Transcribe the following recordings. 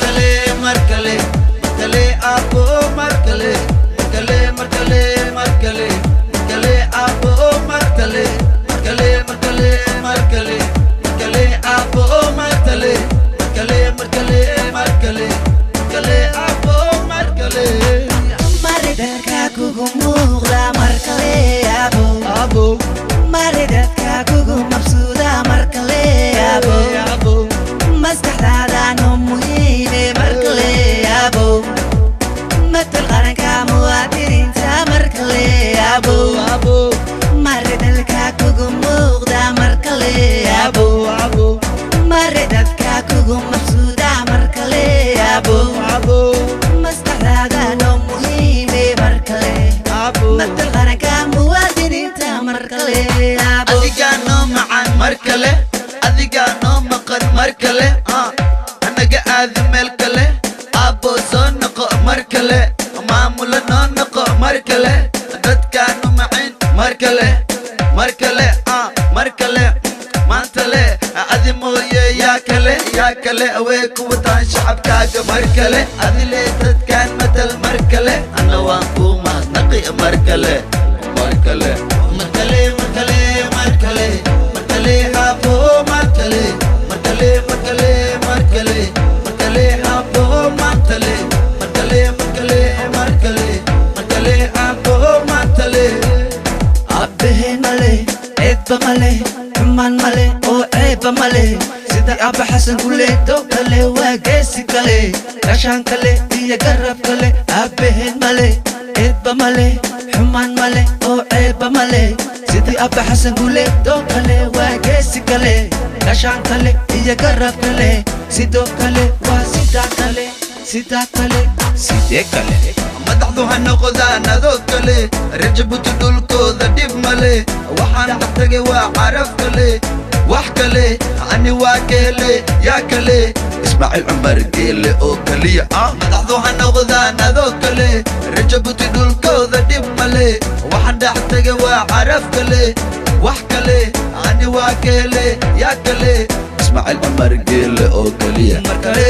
markale abo markale abo markale abo markale abo markale maridadka kugu muuqda markale abo maridadka kugu mabsuuda markale abo maskaxdaada noo muhiime markale abo matal qaranka muwaadiniinta markale abo maridadka kugu muuqda markale abo maridadka kugu mabsuuda markale abo maskaxdaada noo muhiime markale matal qaranka muwaadiniinta markale abo adiga noo macaan markale adiga noo maqan markale anaga aadi meel kale abo soo noqo markale maamula noo noqo markale dadkaanu macin markale maantale adi mooye yaa kale awee kuwataan shacabkaaga markale adile dadkaan matal markale ana waan kuu mahadnaqi markale abo markale abo markale abo markale abbehen male eebba male xumaan male oo ceebba male sida abba xasan kuleeto kale waa geesi kale gashaan kale iyo garab kale abbehen male eebba male xumaan male oo ceebba male sidii abba xasan kuleeto kale waa geesi kale gashaan kale iyo garab kale sidoo kale waa sidee kale madaxdu ha noqdaan adoo kale rajabutu dhulkooda dhib male waxaan dhaqtagay waa caraf kale wax kale ani waa keele yaa kale ismaaciil cumar geele oo kaliya madaxdu ha noqdaan adoo kale rajabutu dhulkooda dhib male waxaan dhaqtagay waa caraf kale wax kale ani waa keele yaa kale ismaaciil cumar geele oo kaliya markale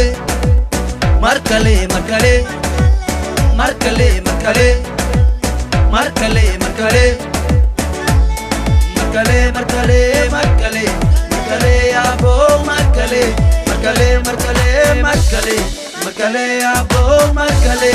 abo markale abo markale